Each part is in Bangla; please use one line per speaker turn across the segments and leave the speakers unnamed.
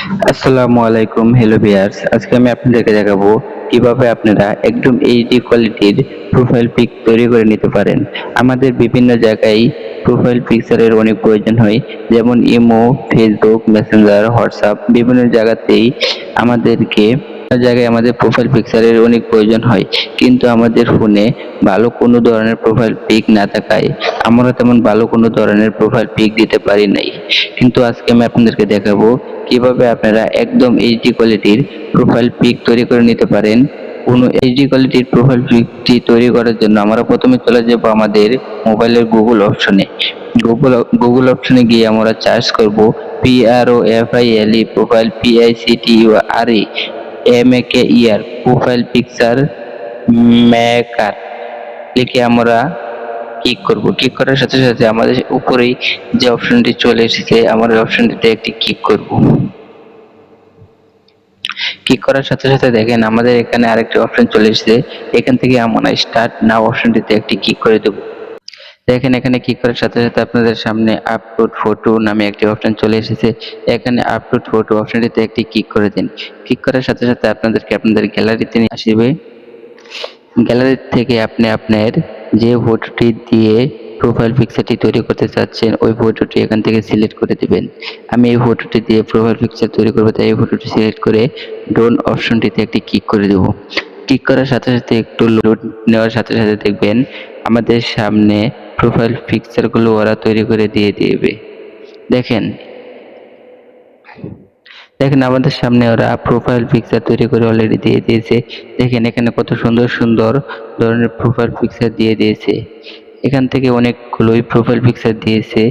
আসসালামু আলাইকুম, হ্যালো ভিউয়ার্স। আজকে আমি আপনাদেরকে দেখাবো কিভাবে আপনারা একদম এইচডি কোয়ালিটির প্রোফাইল পিক তৈরি করে নিতে পারেন। আমাদের বিভিন্ন জায়গায় প্রোফাইল পিকচারের অনেক প্রয়োজন হয়, যেমন ইমো, ফেসবুক, মেসেঞ্জার, হোয়াটসঅ্যাপ বিভিন্ন জায়গায় আমাদের প্রোফাইল পিকচারের অনেক প্রয়োজন হয়, কিন্তু আমাদের ফোনে ভালো কোনো ধরনের প্রোফাইল পিক না থাকায় আমরা তেমন ভালো কোনো ধরনের প্রোফাইল পিক দিতে পারি নাই। কিন্তু আজকে আমি আপনাদেরকে দেখাবো কিভাবে আপনারা একদম এইচডি কোয়ালিটির প্রোফাইল পিক তৈরি করে নিতে পারেন। কোনো এইচডি কোয়ালিটির প্রোফাইল পিকটি তৈরি করার জন্য আমরা প্রথমে চলে যাব আমাদের মোবাইলের গুগল অপশনে। গুগল অপশনে গিয়ে আমরা সার্চ করব PROFILE profile PICTURE profile picture maker লিখে আমরা ক্লিক করব। ক্লিক করার সাথে সাথে আমাদের উপরেই যে অপশনটি চলে এসেছে আমরা ওই অপশনটিতে একটি ক্লিক করব। ক্লিক করার সাথে সাথে দেখেন আমাদের এখানে আরেকটি অপশন চলে এসেছে। এখান থেকে আমরা স্টার্ট নাও অপশনটিতে একটি ক্লিক করে দেব। দেখেন এখানে ক্লিক করার সাথে সাথে আপনাদের সামনে আপলোড ফটো নামে একটি অপশন চলে এসেছে। এখানে আপলোড ফটো অপশনটিতে একটি ক্লিক করে দিন। ক্লিক করার সাথে সাথে আপনাদের গ্যালারিতে নিয়ে আসবে। গ্যালারি থেকে আপনি আপনার যে ফটোটি দিয়ে প্রোফাইল পিকচারটি তৈরি করতে চাচ্ছেন ওই ফটোটি এখান থেকে সিলেক্ট করে দিবেন। আমি এই ফটোটি দিয়ে প্রোফাইল পিকচার তৈরি করব, তাই এই ফটোটি সিলেক্ট করে ডন অপশনটিতে একটি ক্লিক করে দেব। ক্লিক করার সাথে সাথে একটু লোড নেওয়ার সাথে সাথে দেখবেন আমাদের সামনে প্রোফাইল পিকচারগুলো ওরা তৈরি করে দিয়ে দিবে। দেখেন দেখেন আমাদের সামনে ওরা প্রোফাইল পিকচার তৈরি করে অলরেডি দিয়ে দিয়েছে। দেখেন এখানে কত সুন্দর সুন্দর ধরনের প্রোফাইল পিকচার দিয়ে দিয়েছে। এখান থেকে অনেকগুলোই প্রোফাইল পিকচার দিয়েছে,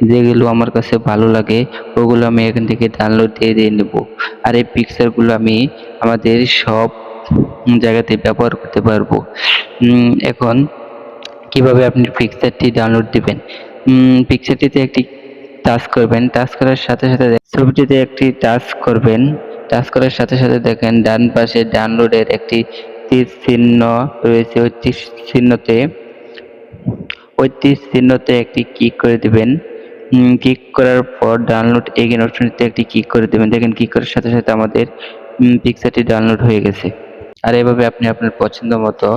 যেগুলো আমার কাছে ভালো লাগে ওগুলো আমি এখান থেকে ডাউনলোড দিয়ে নেব। আর এই পিকচারগুলো আমি আমাদের সব জায়গাতে ব্যবহার করতে পারবো। এখন কিভাবে আপনি পিকচারটি ডাউনলোড দিবেন? পিকচারটিতে একটি টাচ করবেন, টাচ করার সাথে সাথে ছবিটিতে একটি টাচ করবেন। টাচ করার সাথে সাথে দেখেন ডান পাশে ডাউনলোডের একটি তীর চিহ্ন রয়েছে। ওই তীর চিহ্নতে একটি ক্লিক করে দিবেন। ক্লিক করার পর ডাউনলোড এগেইন অপশনটিতে একটি ক্লিক করে দিবেন। দেখেন ক্লিক করার সাথে সাথে আমাদের পিকচারটি ডাউনলোড হয়ে গেছে। আর এভাবে আপনি আপনার পছন্দ মতো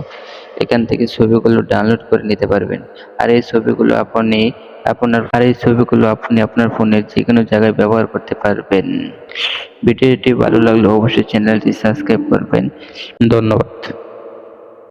এখান থেকে ছবিগুলো ডাউনলোড করে নিতে পারবেন। আর এই ছবিগুলো আপনি আপনার ফোনের যেকোনো জায়গায় ব্যবহার করতে পারবেন। ভিডিওটি ভালো লাগলে অবশ্যই চ্যানেলটি সাবস্ক্রাইব করবেন। ধন্যবাদ।